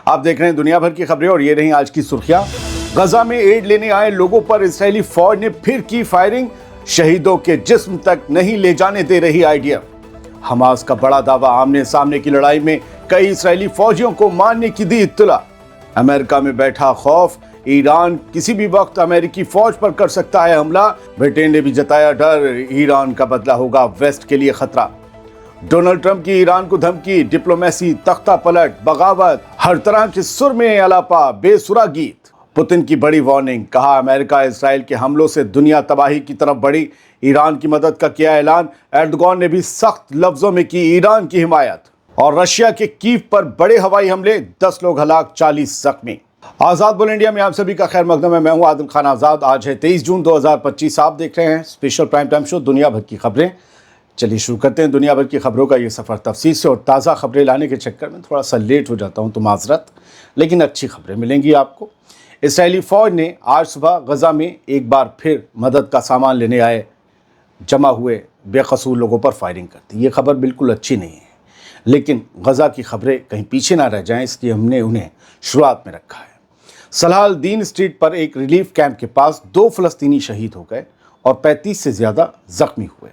آپ دیکھ رہے ہیں دنیا بھر کی خبریں اور یہ رہی آج کی سرخیاں۔ غزہ میں ایڈ لینے آئے لوگوں پر اسرائیلی فوج نے پھر کی فائرنگ، شہیدوں کے جسم تک نہیں لے جانے دے رہی IDF۔ حماس کا بڑا دعویٰ، آمنے سامنے کی لڑائی میں کئی اسرائیلی فوجیوں کو مارنے کی دی اطلاع۔ امریکہ میں بیٹھا خوف، ایران کسی بھی وقت امریکی فوج پر کر سکتا ہے حملہ۔ برٹین نے بھی جتایا ڈر، ایران کا بدلہ ہوگا ویسٹ کے لیے خطرہ۔ ڈونلڈ ٹرمپ کی ایران کو دھمکی، ڈپلومیسی تختہ پلٹ، بغاوت، ہر طرح کے سر میں الاپا، بے سرا گیت۔ پوتن کی بڑی وارننگ، کہا امریکہ اسرائیل کے حملوں سے دنیا تباہی کی طرف بڑھی، ایران کی مدد کا کیا اعلان۔ ایردوغان نے بھی سخت لفظوں میں کی ایران کی حمایت۔ اور رشیا کے کیف پر بڑے ہوائی حملے، 10 لوگ ہلاک، 40 زخمی۔ آزاد بول انڈیا میں آپ سبھی کا خیر مقدم ہے، میں ہوں عادل خان آزاد۔ آج ہے 23 جون 2025، آپ دیکھ رہے ہیں اسپیشل پرائم ٹائم شو دنیا بھر کی خبریں۔ چلیے شروع کرتے ہیں دنیا بھر کی خبروں کا یہ سفر تفصیل سے، اور تازہ خبریں لانے کے چکر میں تھوڑا سا لیٹ ہو جاتا ہوں تو معذرت، لیکن اچھی خبریں ملیں گی آپ کو۔ اسرائیلی فوج نے آج صبح غزہ میں ایک بار پھر مدد کا سامان لینے آئے جمع ہوئے بے قصور لوگوں پر فائرنگ کر دی۔ یہ خبر بالکل اچھی نہیں ہے، لیکن غزہ کی خبریں کہیں پیچھے نہ رہ جائیں، اس لیے ہم نے انہیں شروعات میں رکھا ہے۔ صلاح الدین اسٹریٹ پر ایک ریلیف کیمپ کے پاس 2 فلسطینی شہید ہو گئے اور 35 سے زیادہ زخمی ہوئے۔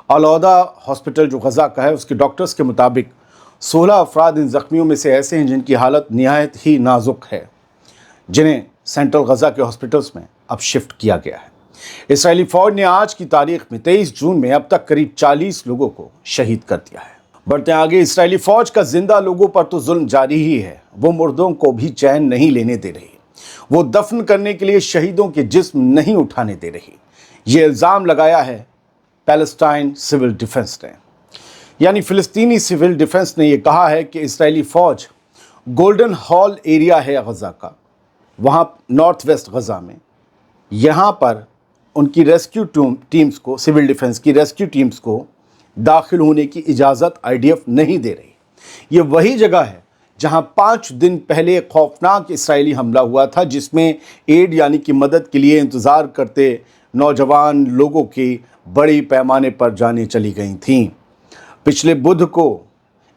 العودہ ہاسپٹل جو غزہ کا ہے، اس کے ڈاکٹرز کے مطابق 16 افراد ان زخمیوں میں سے ایسے ہیں جن کی حالت نہایت ہی نازک ہے، جنہیں سینٹرل غزہ کے ہاسپٹلز میں اب شفٹ کیا گیا ہے۔ اسرائیلی فوج نے آج کی تاریخ میں 23 جون میں اب تک قریب 40 لوگوں کو شہید کر دیا ہے۔ بڑھتے ہیں آگے، اسرائیلی فوج کا زندہ لوگوں پر تو ظلم جاری ہی ہے، وہ مردوں کو بھی چین نہیں لینے دے رہی، وہ دفن کرنے کے لیے شہیدوں کے جسم نہیں اٹھانے دے رہی۔ یہ الزام لگایا ہے پیلسٹائن سول ڈیفنس نے، یعنی فلسطینی سول ڈیفنس نے یہ کہا ہے کہ اسرائیلی فوج گولڈن ہال ایریا ہے غزہ کا، وہاں نارتھ ویسٹ غزہ میں، یہاں پر ان کی ریسکیو ٹیمز کو، سول ڈیفنس کی ریسکیو ٹیمز کو داخل ہونے کی اجازت IDF نہیں دے رہی۔ یہ وہی جگہ ہے جہاں 5 دن پہلے خوفناک اسرائیلی حملہ ہوا تھا، جس میں ایڈ یعنی کہ مدد کے لیے انتظار کرتے نوجوان لوگوں کی بڑی پیمانے پر جانیں چلی گئی تھیں۔ پچھلے بدھ کو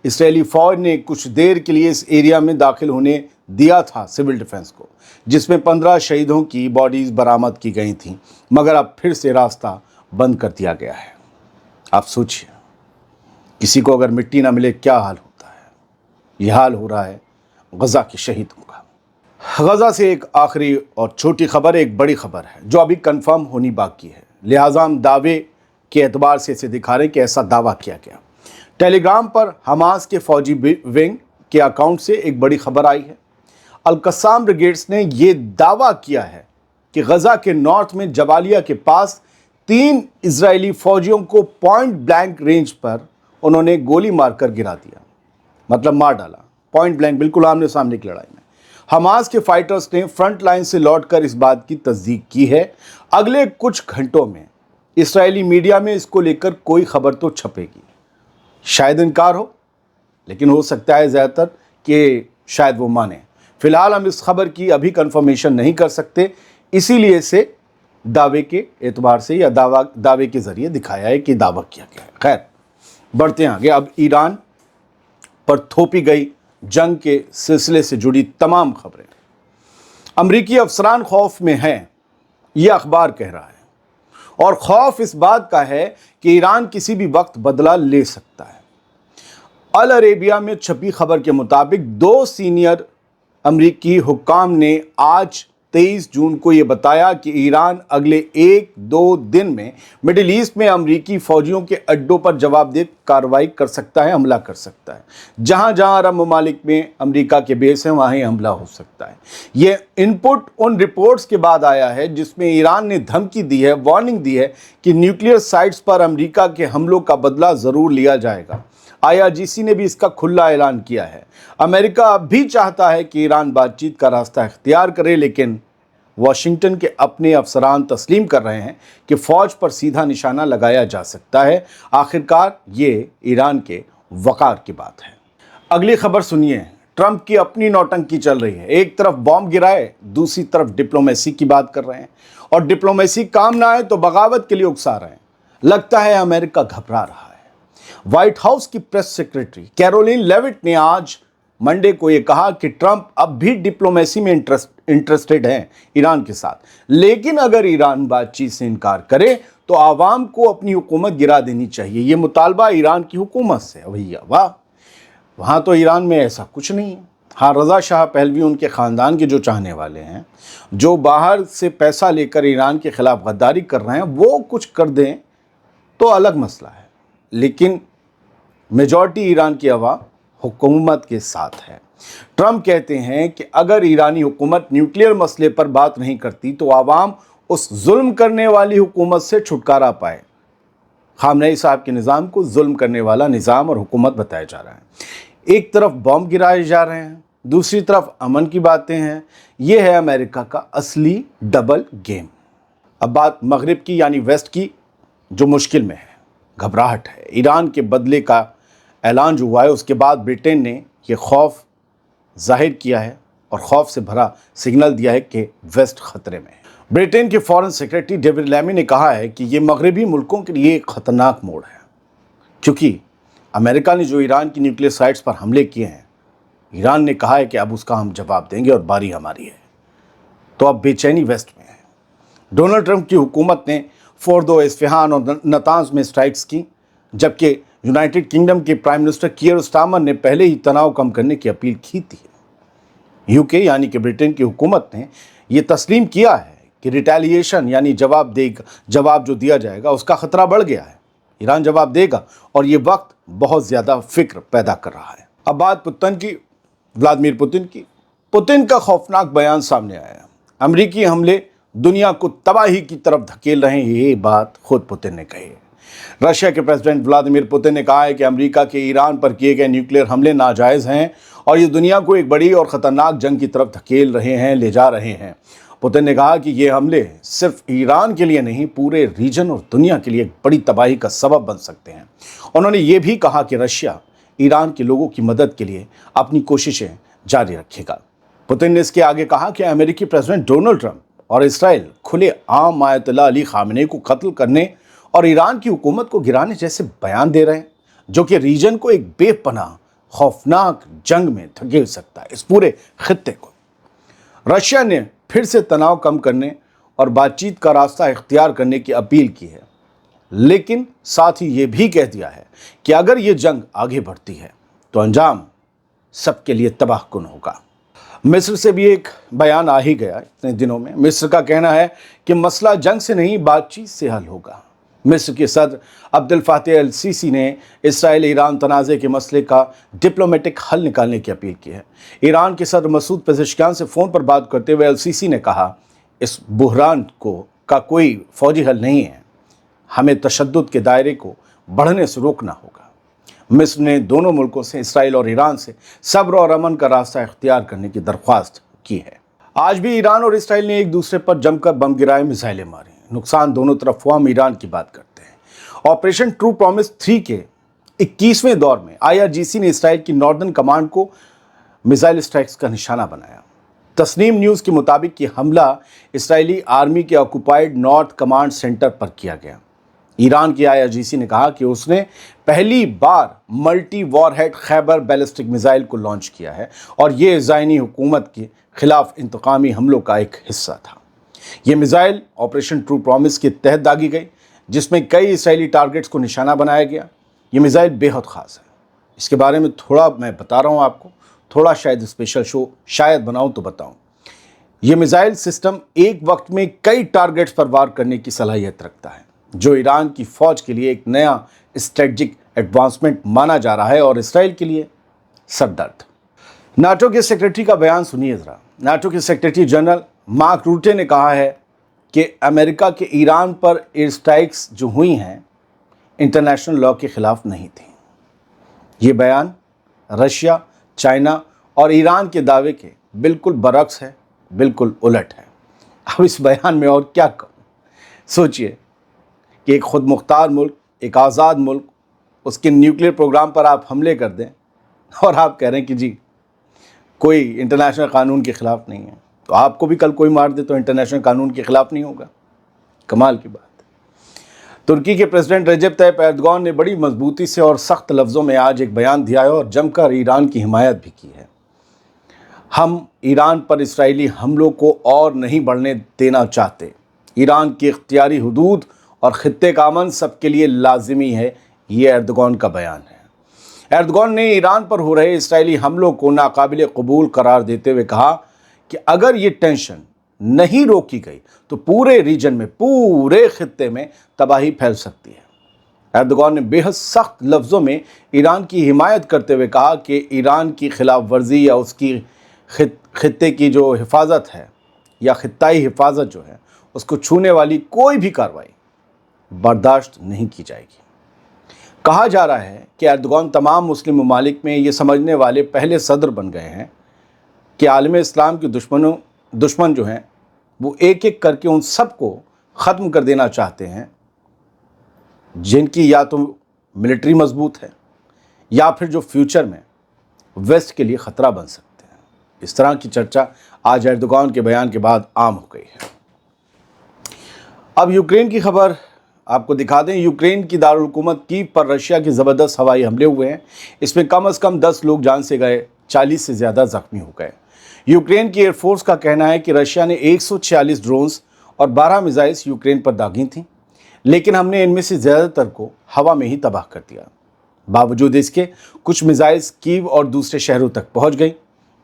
اسرائیلی فوج نے کچھ دیر کے لیے اس ایریا میں داخل ہونے دیا تھا سول ڈیفنس کو، جس میں 15 شہیدوں کی باڈیز برآمد کی گئی تھیں، مگر اب پھر سے راستہ بند کر دیا گیا ہے۔ آپ سوچئے، کسی کو اگر مٹی نہ ملے کیا حال ہوتا ہے؟ یہ حال ہو رہا ہے غزہ کے شہیدوں کا۔ غزہ سے ایک آخری اور چھوٹی خبر، ایک بڑی خبر ہے جو ابھی کنفرم ہونی باقی ہے، لہٰذا ہم دعوے کے اعتبار سے اسے دکھا رہے ہیں کہ ایسا دعویٰ کیا گیا۔ ٹیلی گرام پر حماس کے فوجی ونگ کے اکاؤنٹ سے ایک بڑی خبر آئی ہے۔ القسام بریگیڈز نے یہ دعویٰ کیا ہے کہ غزہ کے نارتھ میں جبالیہ کے پاس 3 اسرائیلی فوجیوں کو پوائنٹ بلینک رینج پر انہوں نے گولی مار کر گرا دیا، مطلب مار ڈالا، پوائنٹ بلینک، بالکل آمنے سامنے کی لڑائی میں۔ حماس کے فائٹرز نے فرنٹ لائن سے لوٹ کر اس بات کی تصدیق کی ہے۔ اگلے کچھ گھنٹوں میں اسرائیلی میڈیا میں اس کو لے کر کوئی خبر تو چھپے گی، شاید انکار ہو، لیکن ہو سکتا ہے زیادہ تر کہ شاید وہ مانیں۔ فی الحال ہم اس خبر کی ابھی کنفرمیشن نہیں کر سکتے، اسی لیے اسے دعوے کے اعتبار سے یا دعوے کے ذریعے دکھایا ہے کہ دعویٰ کیا گیا ہے۔ خیر، بڑھتے ہیں آگے۔ اب ایران پر تھوپی گئی جنگ کے سلسلے سے جڑی تمام خبریں۔ امریکی افسران خوف میں ہیں، یہ اخبار کہہ رہا ہے، اور خوف اس بات کا ہے کہ ایران کسی بھی وقت بدلہ لے سکتا ہے۔ العربیہ میں چھپی خبر کے مطابق 2 سینئر امریکی حکام نے آج 23 جون کو یہ بتایا کہ ایران اگلے 1-2 دن میں مڈل ایسٹ میں امریکی فوجیوں کے اڈوں پر جواب دہ کارروائی کر سکتا ہے، حملہ کر سکتا ہے۔ جہاں جہاں عرب ممالک میں امریکہ کے بیس ہیں وہیں حملہ ہو سکتا ہے۔ یہ ان پٹ ان رپورٹس کے بعد آیا ہے جس میں ایران نے دھمکی دی ہے، وارننگ دی ہے کہ نیوکلیئر سائٹس پر امریکہ کے حملوں کا بدلہ ضرور لیا جائے گا۔ IRGC نے بھی اس کا کھلا اعلان کیا ہے۔ امریکہ اب بھی چاہتا ہے کہ ایران بات چیت کا راستہ اختیار کرے، لیکن واشنگٹن کے اپنے افسران تسلیم کر رہے ہیں کہ فوج پر سیدھا نشانہ لگایا جا سکتا ہے۔ آخرکار یہ ایران کے وقار کی بات ہے۔ اگلی خبر سنیے، ٹرمپ کی اپنی نوٹنکی چل رہی ہے، ایک طرف بام گرائے، دوسری طرف ڈپلومیسی کی بات کر رہے ہیں، اور ڈپلومیسی کام نہ آئے تو بغاوت کے لیے اکسا رہے ہیں۔ لگتا ہے امریکہ گھبرا رہا ہے۔ وائٹ ہاؤس کی پریس سیکریٹری کیرولین لیوٹ نے آج मंडे को ये कहा कि ट्रंप अब भी डिप्लोमेसी में इंटरेस्टेड हैं ईरान के साथ, लेकिन अगर ईरान बातचीत से इनकार करे तो आवाम को अपनी हुकूमत गिरा देनी चाहिए। ये मुतालबा ईरान की हुकूमत से। भैया वाह, वहाँ तो ईरान में ऐसा कुछ नहीं है। हाँ, रज़ा शाह पहलवी उनके ख़ानदान के जो चाहने वाले हैं, जो बाहर से पैसा लेकर ईरान के ख़िलाफ़ गद्दारी कर रहे हैं, वो कुछ कर दें तो अलग मसला है, लेकिन मेजॉरिटी ईरान की आवाम हुकूमत के साथ है। ट्रंप कहते हैं कि अगर ईरानी हुकूमत न्यूक्लियर मसले पर बात नहीं करती तो आवाम उस जुल्म करने वाली हुकूमत से छुटकारा पाए। खामनेई साहब के निज़ाम को जुल्म करने वाला निज़ाम और हुकूमत बताया जा रहा है। एक तरफ बॉम्ब गिराए जा रहे हैं, दूसरी तरफ अमन की बातें हैं। ये है अमेरिका का असली डबल गेम। अब बात मगरिब की यानी वेस्ट की, जो मुश्किल में है, घबराहट है। ईरान के बदले का ऐलान जो हुआ है, उसके बाद ब्रिटेन ने ये खौफ जाहिर किया है और खौफ से भरा सिग्नल दिया है कि वेस्ट खतरे में है। ब्रिटेन के फॉरेन सेक्रेटरी डेविड लैमी ने कहा है कि ये मगरबी मुल्कों के लिए एक ख़तरनाक मोड़ है, क्योंकि अमेरिका ने जो ईरान की न्यूक्लियर साइट्स पर हमले किए हैं, ईरान ने कहा है कि अब उसका हम जवाब देंगे और बारी हमारी है। तो अब बेचैनी वेस्ट में है। डोनाल्ड ट्रंप की हुकूमत ने फोर्दो, इस्फहान और नतांज में स्ट्राइक्स की, जबकि यूनाइटेड किंगडम के प्राइम मिनिस्टर कीयर स्टारमर ने पहले ही तनाव कम करने की अपील की थी। यूके यानी कि ब्रिटेन की हुकूमत ने यह तस्लीम किया है कि रिटेलिएशन यानी जवाब जो दिया जाएगा उसका खतरा बढ़ गया है। ईरान जवाब देगा और ये वक्त बहुत ज़्यादा फिक्र पैदा कर रहा है। अब बात व्लादिमीर पुतिन की। पुतिन का खौफनाक बयान सामने आया। अमेरिकी हमले दुनिया को तबाही की तरफ धकेल रहे हैं, ये बात खुद पुतिन ने कही है। रशिया के प्रेसिडेंट व्लादिमीर पुतिन ने कहा है कि अमेरिका के ईरान पर किए गए न्यूक्लियर हमले नाजायज़ हैं और ये दुनिया को एक बड़ी और ख़तरनाक जंग की तरफ धकेल रहे हैं, ले जा रहे हैं। पुतिन ने कहा कि ये हमले सिर्फ ईरान के लिए नहीं, पूरे रीजन और दुनिया के लिए एक बड़ी तबाही का सबब बन सकते हैं। उन्होंने ये भी कहा कि रशिया ईरान के लोगों की मदद के लिए अपनी कोशिशें जारी रखेगा। पुतिन ने इसके आगे कहा कि अमेरिकी प्रेसिडेंट डोनाल्ड ट्रंप और इसराइल खुले आम आयतुल्लाह अली खामेनी को कत्ल करने और ईरान की हुकूमत को गिराने जैसे बयान दे रहे हैं, जो कि रीजन को एक बेपनाह खौफनाक जंग में धकेल सकता है, इस पूरे खित्ते को। रशिया ने फिर से तनाव कम करने और बातचीत का रास्ता इख्तियार करने की अपील की है, लेकिन साथ ही ये भी कह दिया है कि अगर ये जंग आगे बढ़ती है तो अंजाम सबके लिए तबाहकुन होगा। मिस्र से भी एक बयान आ ही गया इतने दिनों में। मिस्र का कहना है कि मसला जंग से नहीं, बातचीत से हल होगा। मिस्र के सदर अब्दुल फातह अल सीसी ने इसराइल ईरान तनाज़े के मसले का डिप्लोमेटिक हल निकालने की अपील की है। ईरान के सदर मसूद पेज़ेश्कियान से फ़ोन पर बात करते हुए अल सीसी ने कहा, इस बुहरान का कोई फ़ौजी हल नहीं है, हमें तशद्दुद के दायरे को बढ़ने से रोकना होगा। मिस्र ने दोनों मुल्कों से, इसराइल और ईरान से, सब्र और अमन का रास्ता इख्तियार करने की दरख्वास्त की है। आज भी ईरान और इसराइल ने एक दूसरे पर जमकर बम गिराए, मिसाइलें मारी। नुकसान दोनों तरफ हुआ। हम ईरान की बात करते हैं। ऑपरेशन ट्रू प्रॉमिस 3 के 21वें दौर में IRGC ने इसराइल की नॉर्दर्न कमांड को मिसाइल स्ट्राइक्स का निशाना बनाया। तस्नीम न्यूज़ के मुताबिक ये हमला इसराइली आर्मी के ऑक्युपाइड नॉर्थ कमांड सेंटर पर किया गया। ईरान की IRGC ने कहा कि उसने पहली बार multi warhead Khyber ballistic missile को लॉन्च किया है और ये इज़राइली हुकूमत के खिलाफ इंतकामी हमलों का एक हिस्सा था। ये मिसाइल ऑपरेशन ट्रू प्रॉमिस के तहत दागी गई, जिसमें कई इसराइली टारगेट्स को निशाना बनाया गया। ये मिसाइल बेहद ख़ास है। इसके बारे में थोड़ा मैं बता रहा हूँ आपको, थोड़ा शायद स्पेशल शो शायद बनाऊँ तो बताऊँ। ये मिसाइल सिस्टम एक वक्त में कई टारगेट्स पर वार करने की सलाहियत रखता है, जो ईरान की फ़ौज के लिए एक नया स्ट्रेटजिक एडवांसमेंट माना जा रहा है और इसराइल के लिए सरदर्द। नाटो के सेक्रेटरी का बयान सुनिए ज़रा। नाटो के सेक्रेटरी जनरल मार्क रूटे ने कहा है कि अमेरिका के ईरान पर एयर स्ट्राइक्स जो हुई हैं इंटरनेशनल लॉ के ख़िलाफ़ नहीं थी। ये बयान रशिया, चाइना और ईरान के दावे के बिल्कुल बरक्स है, बिल्कुल उलट है। अब इस बयान में और क्या कहूँ। सोचिए कि एक खुद मुख्तार मुल्क, एक आज़ाद मुल्क, उसके न्यूक्लियर प्रोग्राम पर आप हमले कर दें और आप कह रहे हैं कि जी कोई इंटरनेशनल कानून के ख़िलाफ़ नहीं है। तो आपको भी कल कोई मार दे तो इंटरनेशनल कानून के ख़िलाफ़ नहीं होगा। कमाल की बात है। तुर्की के प्रेसिडेंट रजब तैयब एर्दोगान ने बड़ी मजबूती से और सख्त लफ्ज़ों में आज एक बयान दिया है और जमकर ईरान की हिमायत भी की है। हम ईरान पर इस्राएली हमलों को और नहीं बढ़ने देना चाहते। ईरान की इख्तियारी हुदूद और खित्ते का अमन सबके लिए लाजिमी है, ये एर्दोगान का बयान है। एर्दोगान ने ईरान पर हो रहे इस्राएली हमलों को नाकाबिल कबूल करार देते हुए कहा कि अगर ये टेंशन नहीं रोकी गई तो पूरे रीजन में, पूरे खित्ते में तबाही फैल सकती है। एर्दोगान ने बेहद सख्त लफ्ज़ों में ईरान की हिमायत करते हुए कहा कि ईरान की खिलाफ वर्जी या उसकी खित्ते की जो हिफाजत है या खित्ताई हिफाजत जो है उसको छूने वाली कोई भी कार्रवाई बर्दाश्त नहीं की जाएगी। कहा जा रहा है कि एर्दोगान तमाम मुस्लिम ममालिक में ये समझने वाले पहले सदर बन गए हैं कि आलम इस्लाम के दुश्मन जो हैं वो एक एक करके उन सब को ख़त्म कर देना चाहते हैं जिनकी या तो मिलिट्री मजबूत है या फिर जो फ्यूचर में वेस्ट के लिए ख़तरा बन सकते हैं। इस तरह की चर्चा आज एर्दोगान के बयान के बाद आम हो गई है। अब यूक्रेन की खबर आपको दिखा दें। यूक्रेन की दारुल हुकूमत कीव पर रशिया के ज़बरदस्त हवाई हमले हुए हैं। इसमें कम से कम 10 लोग जान से गए, 40 से ज़्यादा ज़ख्मी हो गए। यूक्रेन की एयरफोर्स का कहना है कि रशिया ने 146 ड्रोन्स और 12 मिसाइल्स यूक्रेन पर दागी थीं, लेकिन हमने इनमें से ज़्यादातर को हवा में ही तबाह कर दिया। बावजूद इसके कुछ मिसाइल्स कीव और दूसरे शहरों तक पहुंच गई,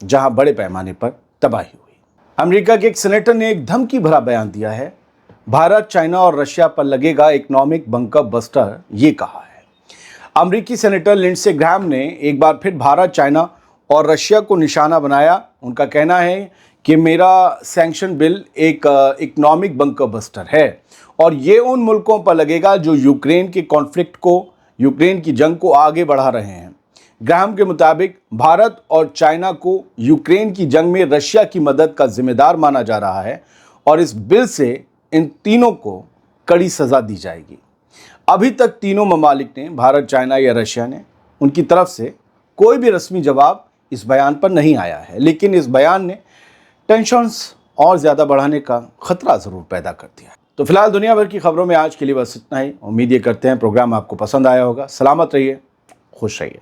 जहां बड़े पैमाने पर तबाही हुई। अमेरिका के एक सेनेटर ने एक धमकी भरा बयान दिया है। भारत, चाइना और रशिया पर लगेगा इकोनॉमिक बंकर बस्टर, ये कहा है। अमेरिकी सेनेटर लिंडसे ग्रैहम ने एक बार फिर भारत, चाइना और रशिया को निशाना बनाया। उनका कहना है कि मेरा सैंक्शन बिल एक इकोनॉमिक बंकर बस्टर है और ये उन मुल्कों पर लगेगा जो यूक्रेन के कॉन्फ्लिक्ट को, यूक्रेन की जंग को आगे बढ़ा रहे हैं। ग्राहम के मुताबिक भारत और चाइना को यूक्रेन की जंग में रशिया की मदद का जिम्मेदार माना जा रहा है और इस बिल से इन तीनों को कड़ी सज़ा दी जाएगी। अभी तक तीनों ममालिक ने, भारत, चाइना या रशिया ने, उनकी तरफ से कोई भी रस्मी जवाब इस बयान पर नहीं आया है, लेकिन इस बयान ने टेंशन्स और ज़्यादा बढ़ाने का खतरा ज़रूर पैदा कर दिया है। तो फिलहाल दुनिया भर की खबरों में आज के लिए बस इतना ही। उम्मीद ये करते हैं प्रोग्राम आपको पसंद आया होगा। सलामत रहिए, खुश रहिए।